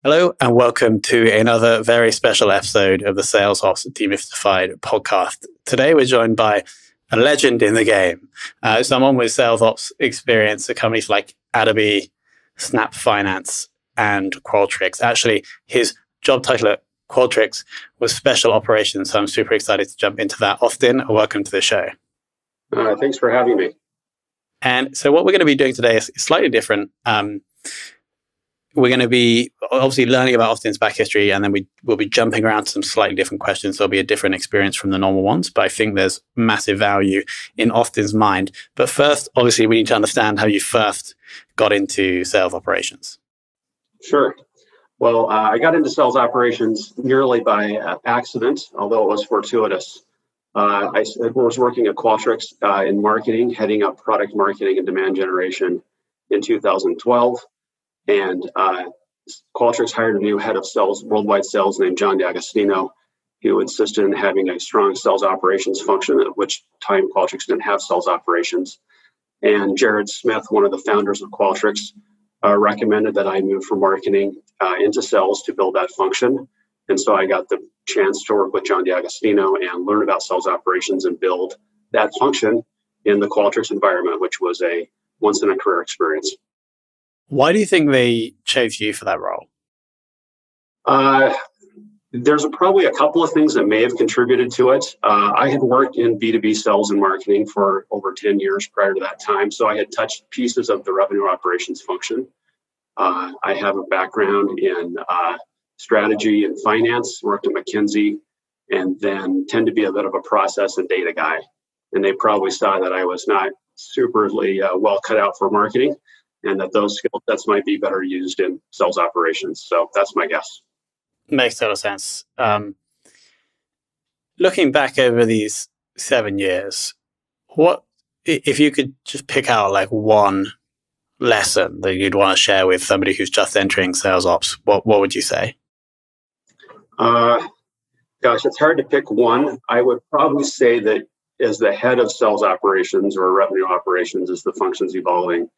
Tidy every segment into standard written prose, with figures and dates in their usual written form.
Hello and welcome to another very special episode of the Sales Ops Demystified podcast. Today we're joined by a legend in the game, someone with sales ops experience at companies like Adobe, Snap Finance, and Qualtrics. Actually, his job title at Qualtrics was Special Operations, so I'm super excited to jump into that. Austin, welcome to the show. Thanks for having me. And so what we're going to be doing today is slightly different. We're going to be obviously learning about Austin's back history, and then we'll be jumping around to some slightly different questions. There'll be a different experience from the normal ones, but I think there's massive value in Austin's mind. But first, obviously, we need to understand how you first got into sales operations. Sure. Well, I got into sales operations nearly by accident, although it was fortuitous. I was working at Qualtrics in marketing, heading up product marketing and demand generation in 2012. And Qualtrics hired a new head of sales, worldwide sales, named John D'Agostino, who insisted in having a strong sales operations function, at which time Qualtrics didn't have sales operations. And Jared Smith, one of the founders of Qualtrics, recommended that I move from marketing into sales to build that function. And so I got the chance to work with John D'Agostino and learn about sales operations and build that function in the Qualtrics environment, which was a once-in-a-career experience. Why do you think they chose you for that role? There's probably a couple of things that may have contributed to it. I had worked in B2B sales and marketing for over 10 years prior to that time, so I had touched pieces of the revenue operations function. I have a background in strategy and finance, worked at McKinsey, and then tend to be a bit of a process and data guy. And they probably saw that I was not superly well cut out for marketing, and that those skill sets might be better used in sales operations. So that's my guess. Makes total sense. Looking back over these 7 years, what if you could just pick out like one lesson that you'd want to share with somebody who's just entering sales ops? What would you say? Gosh, it's hard to pick one. I would probably say that as the head of sales operations or revenue operations, as the function's evolving,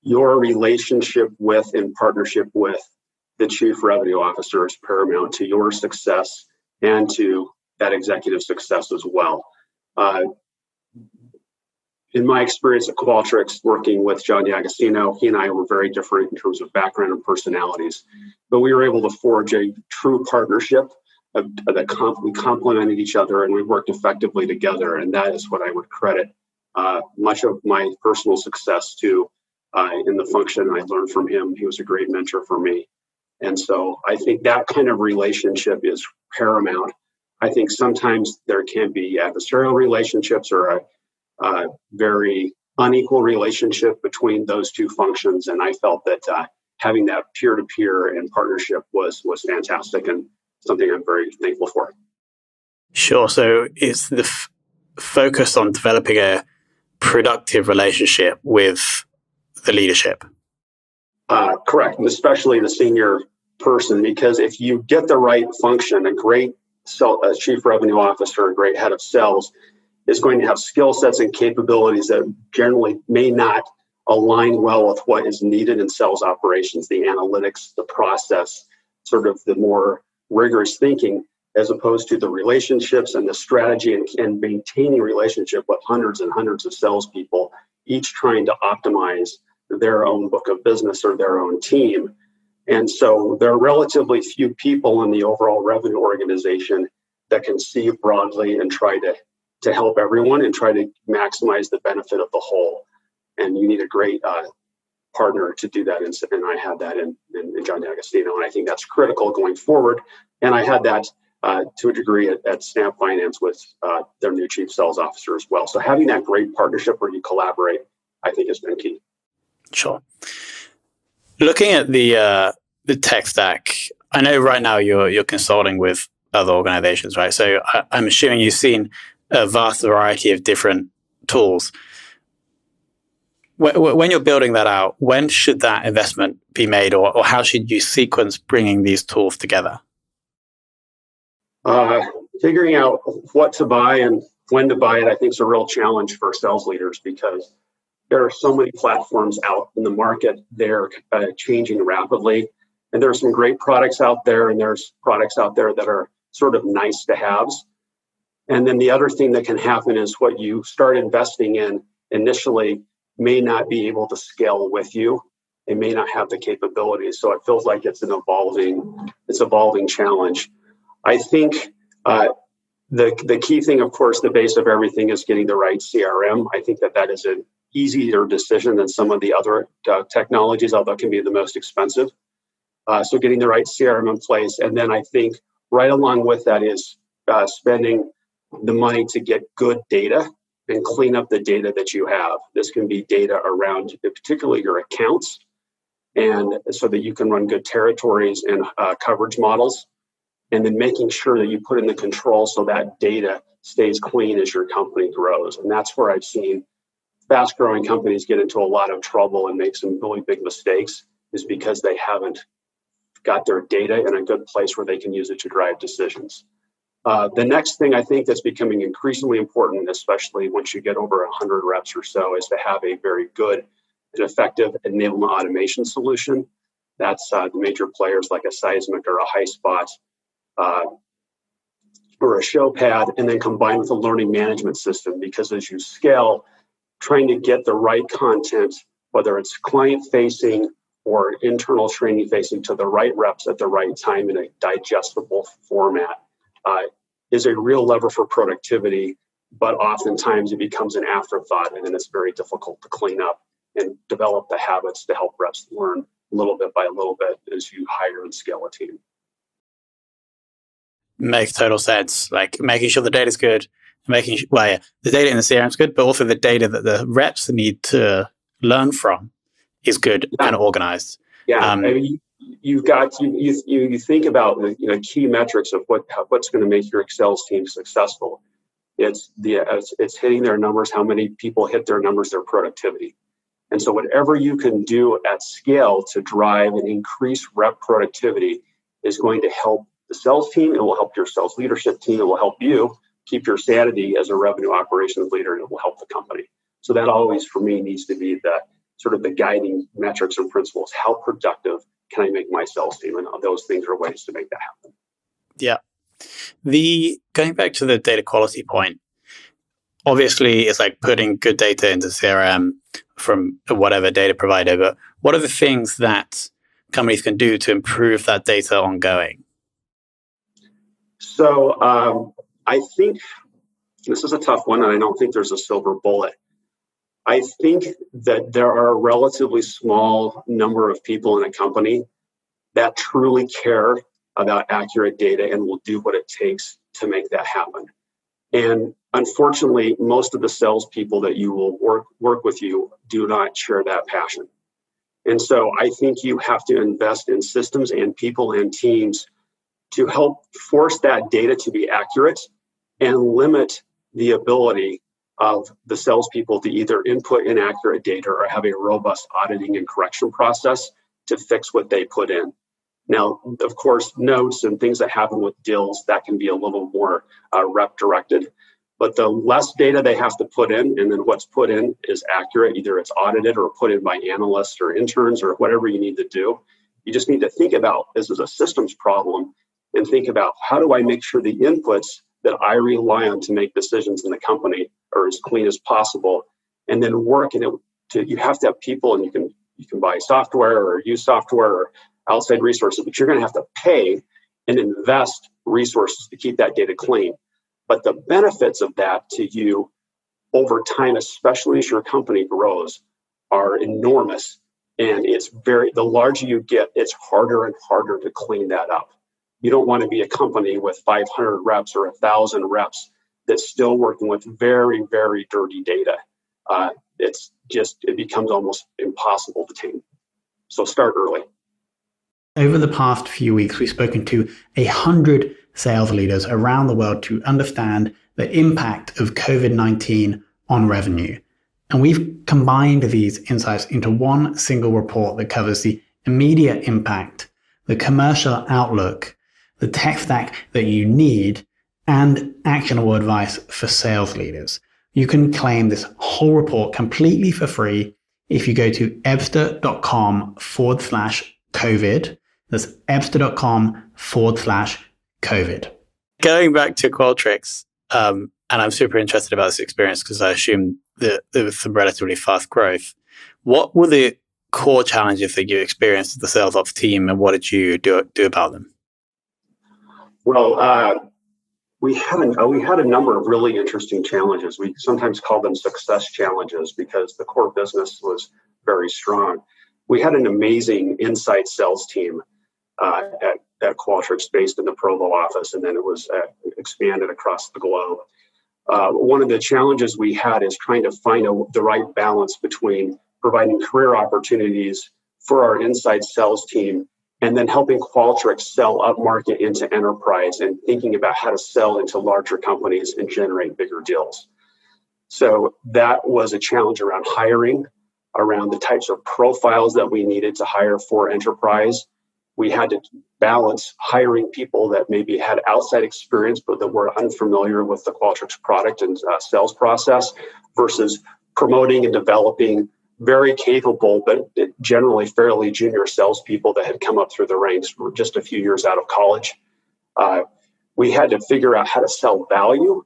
your relationship with and partnership with the chief revenue officer is paramount to your success and to that executive success as well. In my experience at Qualtrics, working with John D'Agostino, he and I were very different in terms of background and personalities, but we were able to forge a true partnership that we complemented each other and we worked effectively together. And that is what I would credit much of my personal success to in the function. I learned from him. He was a great mentor for me. And so I think that kind of relationship is paramount. I think sometimes there can be adversarial relationships or a very unequal relationship between those two functions. And I felt that having that peer-to-peer and partnership was fantastic and something I'm very thankful for. Sure. So is the focus on developing a productive relationship with the leadership? Correct, and especially the senior person, because if you get the right function, a great chief revenue officer, a great head of sales is going to have skill sets and capabilities that generally may not align well with what is needed in sales operations, the analytics, the process, sort of the more rigorous thinking, as opposed to the relationships and the strategy and maintaining relationship with hundreds and hundreds of salespeople, each trying to optimize their own book of business or their own team. And so there are relatively few people in the overall revenue organization that can see broadly and try to help everyone and try to maximize the benefit of the whole. And you need a great partner to do that. And I had that in John D'Agostino. And I think that's critical going forward. And I had that to a degree at Snap Finance with their new chief sales officer as well. So having that great partnership where you collaborate, I think has been key. Sure. Looking at the tech stack, I know right now you're consulting with other organizations, right? So I'm assuming you've seen a vast variety of different tools. When you're building that out, when should that investment be made, or how should you sequence bringing these tools together? Figuring out what to buy and when to buy it, I think, is a real challenge for sales leaders because there are so many platforms out in the market. They're changing rapidly. And there are some great products out there, and there's products out there that are sort of nice to haves. And then the other thing that can happen is what you start investing in initially may not be able to scale with you. It may not have the capabilities. So it feels like it's an evolving challenge. I think the key thing, of course, the base of everything is getting the right CRM. I think that is an easier decision than some of the other technologies, although it can be the most expensive. So getting the right CRM in place. And then I think right along with that is spending the money to get good data and clean up the data that you have. This can be data around particularly your accounts, and so that you can run good territories and coverage models, and then making sure that you put in the control so that data stays clean as your company grows. And that's where I've seen fast growing companies get into a lot of trouble and make some really big mistakes, is because they haven't got their data in a good place where they can use it to drive decisions. The next thing I think that's becoming increasingly important, especially once you get over 100 reps or so, is to have a very good and effective enablement automation solution. That's the major players like a Seismic or a HighSpot or a Showpad, and then combined with a learning management system. Because as you scale, trying to get the right content, whether it's client-facing or internal training-facing, to the right reps at the right time in a digestible format, is a real lever for productivity, but oftentimes it becomes an afterthought, and then it's very difficult to clean up and develop the habits to help reps learn little bit by little bit as you hire and scale a team. Makes total sense. Like making sure the data's good, the data in the CRM is good, but also the data that the reps need to learn from is good and organized. Yeah, I mean, you think about key metrics of what's going to make your sales team successful. It's hitting their numbers, how many people hit their numbers, their productivity. And so whatever you can do at scale to drive and increase rep productivity is going to help the sales team. It will help your sales leadership team. It will help you keep your sanity as a revenue operations leader, and it will help the company. So that always, for me, needs to be the sort of the guiding metrics and principles. How productive can I make my sales team? And those things are ways to make that happen. Yeah. Going back to the data quality point, obviously it's like putting good data into CRM from whatever data provider, but what are the things that companies can do to improve that data ongoing? So I think this is a tough one, and I don't think there's a silver bullet. I think that there are a relatively small number of people in a company that truly care about accurate data and will do what it takes to make that happen. And unfortunately, most of the salespeople that you will work with you do not share that passion. And so I think you have to invest in systems and people and teams to help force that data to be accurate and limit the ability of the salespeople to either input inaccurate data or have a robust auditing and correction process to fix what they put in. Now, of course, notes and things that happen with deals, that can be a little more rep directed. But the less data they have to put in, and then what's put in is accurate, either it's audited or put in by analysts or interns or whatever you need to do. You just need to think about this as a systems problem and think about, how do I make sure the inputs that I rely on to make decisions in the company are as clean as possible, and then work in it. You have to have people, and you can buy software or use software or outside resources, but you're going to have to pay and invest resources to keep that data clean. But the benefits of that to you over time, especially as your company grows, are enormous. And the larger you get, it's harder and harder to clean that up. You don't want to be a company with 500 reps or 1,000 reps that's still working with very, very dirty data. It becomes almost impossible to tame. So start early. Over the past few weeks, we've spoken to 100 sales leaders around the world to understand the impact of COVID-19 on revenue. And we've combined these insights into one single report that covers the immediate impact, the commercial outlook, the tech stack that you need, and actionable advice for sales leaders. You can claim this whole report completely for free if you go to ebster.com/COVID That's epster.com/COVID. Going back to Qualtrics, and I'm super interested about this experience because I assume that there was some relatively fast growth. What were the core challenges that you experienced with the sales ops team, and what did you do about them? Well, we had a number of really interesting challenges. We sometimes call them success challenges because the core business was very strong. We had an amazing inside sales team at Qualtrics based in the Provo office, and then it was expanded across the globe. One of the challenges we had is trying to find the right balance between providing career opportunities for our inside sales team and then helping Qualtrics sell up market into enterprise and thinking about how to sell into larger companies and generate bigger deals. So that was a challenge around hiring, around the types of profiles that we needed to hire for enterprise. We had to balance hiring people that maybe had outside experience but that were unfamiliar with the Qualtrics product and sales process versus promoting and developing very capable but generally fairly junior salespeople that had come up through the ranks for just a few years out of college. We had to figure out how to sell value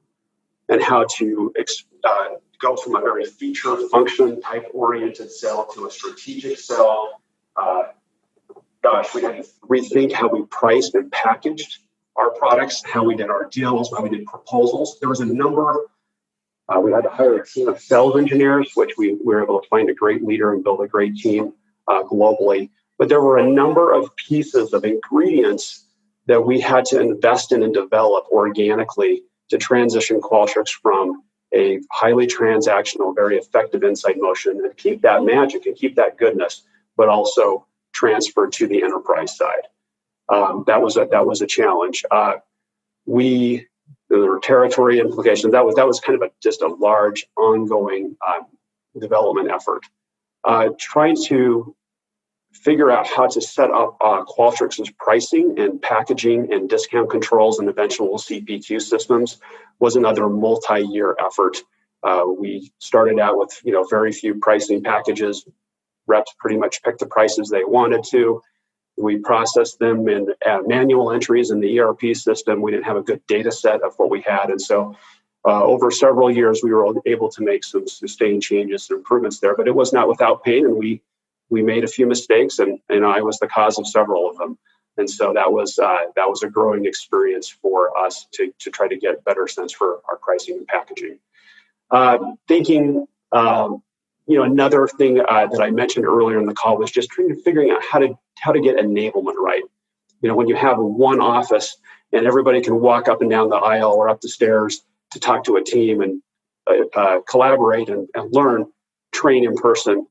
and how to go from a very feature function type oriented sell to a strategic sell. We had to rethink how we priced and packaged our products, how we did our deals, how we did proposals. There was a number. We had to hire a team of sales engineers, which we were able to find a great leader and build a great team globally. But there were a number of pieces of ingredients that we had to invest in and develop organically to transition Qualtrics from a highly transactional, very effective inside motion and keep that magic and keep that goodness, but also transfer to the enterprise side. That was a challenge. There were territory implications. That was kind of just a large ongoing development effort. Trying to figure out how to set up Qualtrics' pricing and packaging and discount controls and eventual CPQ systems was another multi-year effort. We started out with very few pricing packages. Reps pretty much picked the prices they wanted to. We processed them in manual entries in the ERP system. We didn't have a good data set of what we had. And so over several years, we were able to make some sustained changes and improvements there. But it was not without pain. And we made a few mistakes, and I was the cause of several of them. And so that was a growing experience for us to try to get better sense for our pricing and packaging. Another thing that I mentioned earlier in the call was just figuring out how to get enablement right. When you have one office and everybody can walk up and down the aisle or up the stairs to talk to a team and collaborate and learn, train in person,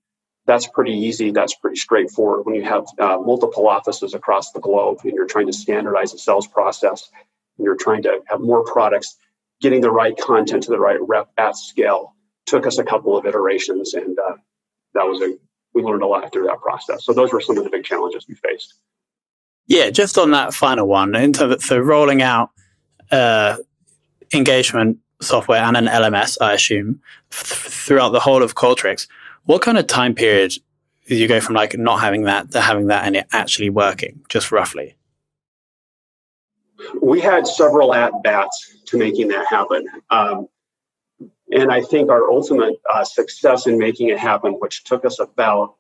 that's pretty easy. That's pretty straightforward. When you have multiple offices across the globe and you're trying to standardize the sales process and you're trying to have more products, getting the right content to the right rep at scale took us a couple of iterations, and we learned a lot through that process. So those were some of the big challenges we faced. Yeah, just on that final one, so rolling out engagement software and an LMS, I assume, throughout the whole of Qualtrics, what kind of time period did you go from not having that to having that and it actually working, just roughly? We had several at-bats to making that happen. And I think our ultimate success in making it happen, which took us about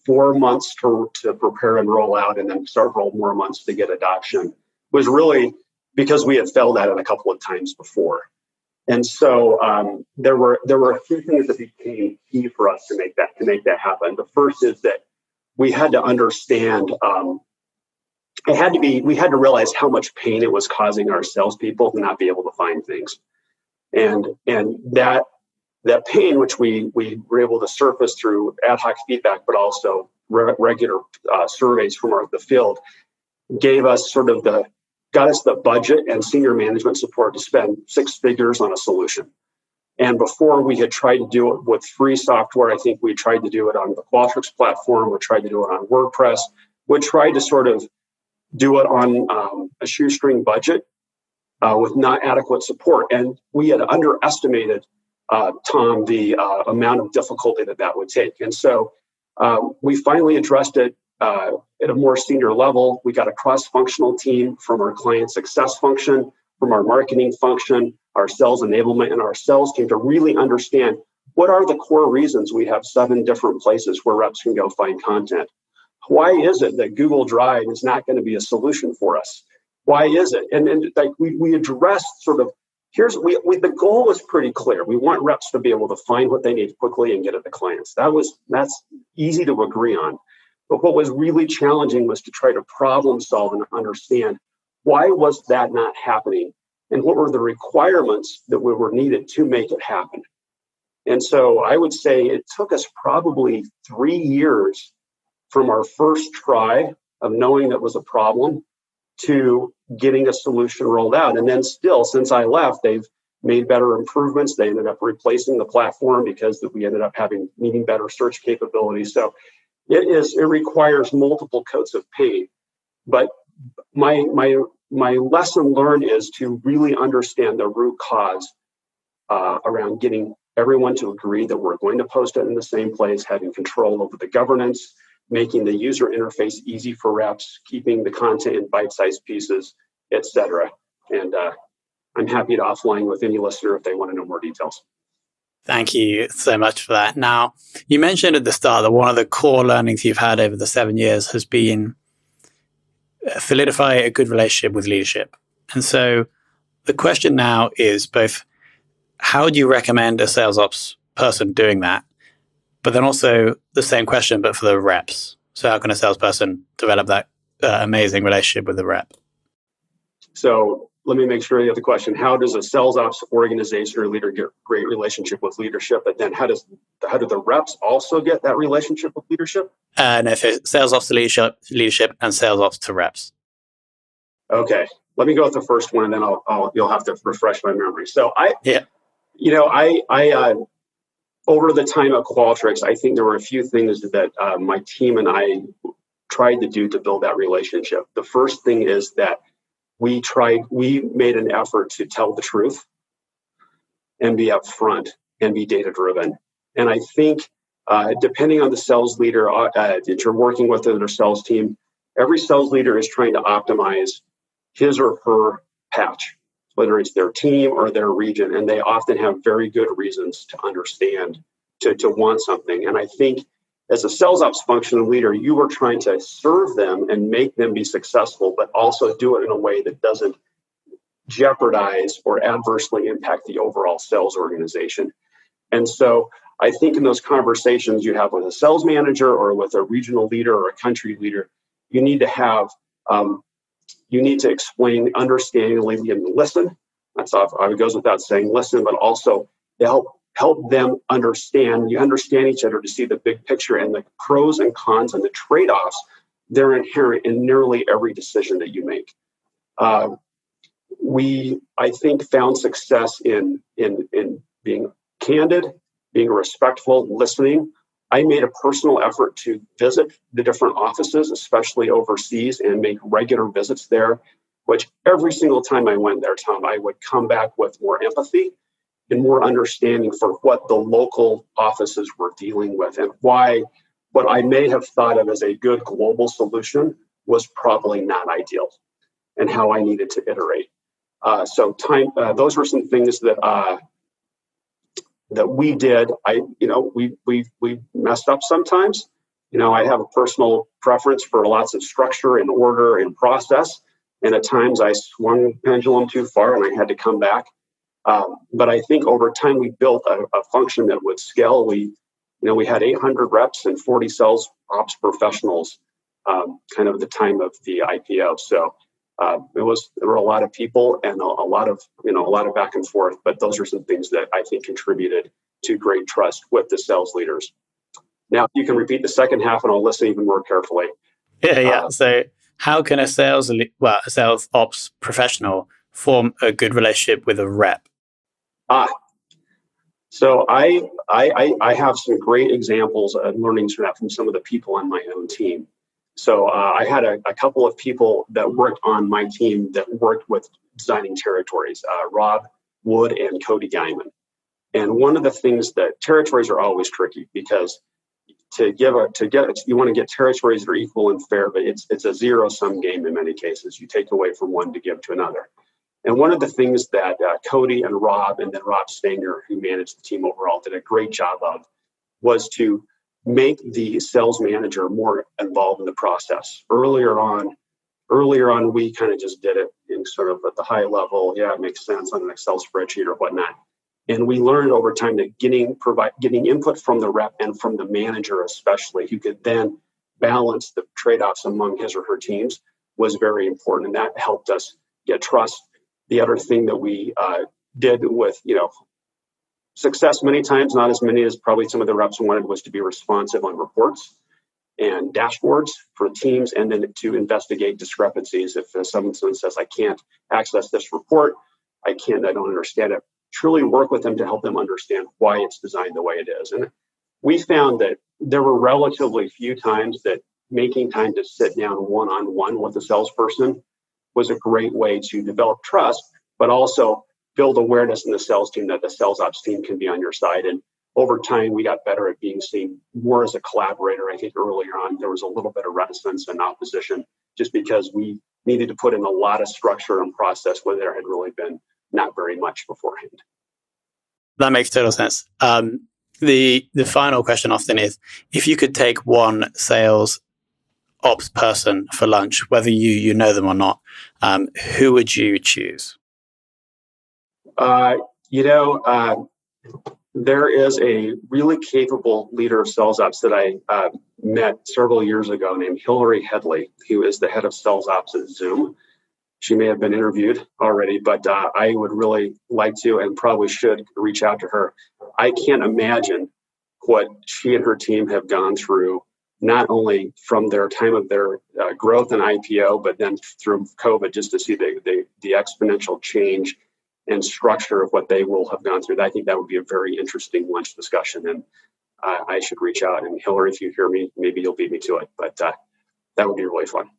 4 months to prepare and roll out, and then several more months to get adoption, was really because we had failed at it a couple of times before. And so there were a few things that became key for us to make that happen. The first is that we had to understand. We had to realize how much pain it was causing our salespeople to not be able to find things. And that pain, which we were able to surface through ad hoc feedback, but also regular surveys from the field, gave us got us the budget and senior management support to spend 6 figures on a solution. And before we had tried to do it with free software, I think we tried to do it on the Qualtrics platform. We tried to do it on WordPress. We tried to do it on a shoestring budget. With not adequate support. And we had underestimated, Tom, the amount of difficulty that would take. And so we finally addressed it at a more senior level, we got a cross-functional team from our client success function, from our marketing function, our sales enablement, and our sales team to really understand what are the core reasons we have 7 different places where reps can go find content. Why is it that Google Drive is not going to be a solution for us? Why is it? And like we addressed sort of, the goal was pretty clear. We want reps to be able to find what they need quickly and get it to clients. That's easy to agree on. But what was really challenging was to try to problem solve and understand why was that not happening and what were the requirements that were needed to make it happen. And so I would say it took us probably 3 years from our first try of knowing that was a problem to getting a solution rolled out. And then still, since I left, they've made better improvements. They ended up replacing the platform because we ended up needing better search capabilities. So it requires multiple coats of paint. But my lesson learned is to really understand the root cause around getting everyone to agree that we're going to post it in the same place, having control over the governance, making the user interface easy for reps, keeping the content in bite-sized pieces, etc. And I'm happy to offline with any listener if they want to know more details. Thank you so much for that. Now, you mentioned at the start that one of the core learnings you've had over the 7 years has been solidify a good relationship with leadership. And so the question now is both, how do you recommend a sales ops person doing that? But then also the same question, but for the reps. So how can a salesperson develop that amazing relationship with the rep? So let me make sure you have the question. How does a sales ops organization or leader get great relationship with leadership? And then how do the reps also get that relationship with leadership? No, so sales ops to leadership and sales ops to reps. Okay, let me go with the first one, and then you'll have to refresh my memory. So I over the time at Qualtrics, I think there were a few things that my team and I tried to do to build that relationship. The first thing is that we made an effort to tell the truth and be upfront and be data driven. And I think depending on the sales leader that you're working with in their sales team, every sales leader is trying to optimize his or her patch, whether it's their team or their region. And they often have very good reasons to understand, to want something. And I think as a sales ops function leader, you are trying to serve them and make them be successful, but also do it in a way that doesn't jeopardize or adversely impact the overall sales organization. And so I think in those conversations you have with a sales manager or with a regional leader or a country leader, you need to have, you need to explain understandingly and listen. That's off. It goes without saying, listen, but also help them understand. You understand each other to see the big picture and the pros and cons and the trade-offs. They're inherent in nearly every decision that you make. We, I think, found success in being candid, being respectful, listening. I made a personal effort to visit the different offices, especially overseas, and make regular visits there, which every single time I went there, Tom, I would come back with more empathy and more understanding for what the local offices were dealing with and why what I may have thought of as a good global solution was probably not ideal and how I needed to iterate. Those were some things that we did. We messed up sometimes. I have a personal preference for lots of structure and order and process. And at times I swung the pendulum too far and I had to come back. But I think over time we built a function that would scale. We had 800 reps and 40 sales ops professionals kind of at the time of the IPO. So there were a lot of people and a lot of back and forth, but those are some things that I think contributed to great trust with the sales leaders. Now you can repeat the second half and I'll listen even more carefully. Yeah. So how can a sales ops professional form a good relationship with a rep? So I have some great examples of learnings from some of the people on my own team. So I had a couple of people that worked on my team that worked with designing territories, Rob Wood and Cody Guyman. And one of the things that territories are always tricky because you want to get territories that are equal and fair, but it's a zero-sum game in many cases. You take away from one to give to another. And one of the things that Cody and Rob, and then Rob Stanger, who managed the team overall, did a great job of, was to make the sales manager more involved in the process. Earlier on, we kind of just did it in sort of at the high level. Yeah, it makes sense on an Excel spreadsheet or whatnot. And we learned over time that getting input from the rep and from the manager especially, who could then balance the trade-offs among his or her teams, was very important. And that helped us get trust. The other thing that we did with, success many times, not as many as probably some of the reps wanted, was to be responsive on reports and dashboards for teams, and then to investigate discrepancies. If someone says, I can't access this report, I don't understand it, truly work with them to help them understand why it's designed the way it is. And we found that there were relatively few times that making time to sit down one-on-one with a salesperson was a great way to develop trust, but also build awareness in the sales team that the sales ops team can be on your side. And over time, we got better at being seen more as a collaborator. I think earlier on, there was a little bit of reticence and opposition just because we needed to put in a lot of structure and process where there had really been not very much beforehand. That makes total sense. The final question often is, if you could take one sales ops person for lunch, whether you know them or not, who would you choose? There is a really capable leader of sales ops that I met several years ago named Hillary Headley, who is the head of sales ops at Zoom. She may have been interviewed already, but I would really like to and probably should reach out to her. I can't imagine what she and her team have gone through, not only from their time of their growth and IPO, but then through COVID, just to see the exponential change and structure of what they will have gone through. I think that would be a very interesting lunch discussion, and I should reach out. And Hillary, if you hear me, maybe you'll beat me to it, but that would be really fun.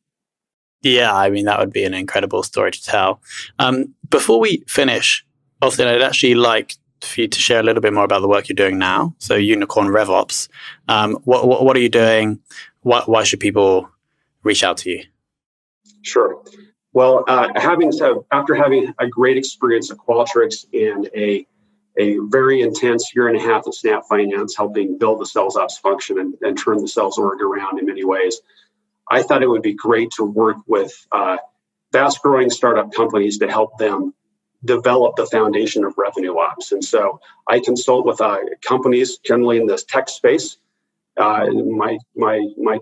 Yeah, I mean, that would be an incredible story to tell. Before we finish, Austin, I'd actually like for you to share a little bit more about the work you're doing now. So Unicorn RevOps. What are you doing? Why should people reach out to you? Sure. Well, after having a great experience at Qualtrics and a very intense year and a half at Snap Finance, helping build the sales ops function and turn the sales org around in many ways, I thought it would be great to work with fast-growing startup companies to help them develop the foundation of revenue ops. And so I consult with companies generally in this tech space. My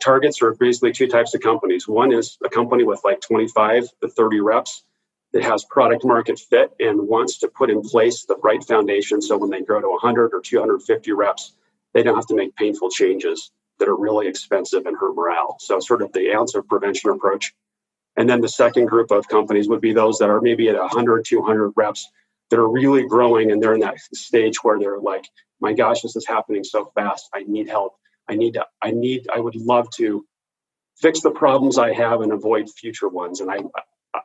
targets are basically two types of companies. One is a company with like 25 to 30 reps that has product market fit and wants to put in place the right foundation so when they grow to 100 or 250 reps, they don't have to make painful changes that are really expensive and hurt morale. So sort of the ounce of prevention approach. And then the second group of companies would be those that are maybe at 100, 200 reps that are really growing, and they're in that stage where they're like, my gosh, this is happening so fast. I need help. I would love to fix the problems I have and avoid future ones. And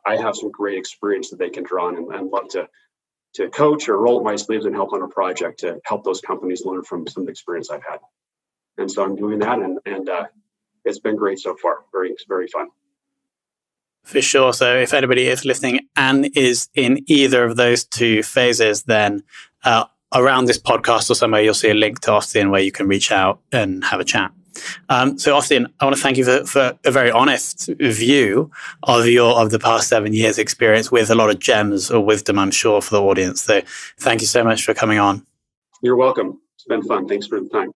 I have some great experience that they can draw on, and love to coach or roll up my sleeves and help on a project to help those companies learn from some of the experience I've had. And so I'm doing that, and it's been great so far. Very, very fun. For sure. So if anybody is listening and is in either of those two phases, then around this podcast or somewhere, you'll see a link to Austin where you can reach out and have a chat. So Austin, I want to thank you for a very honest view of the past 7 years experience, with a lot of gems or wisdom, I'm sure, for the audience. So thank you so much for coming on. You're welcome. It's been fun. Thanks for the time.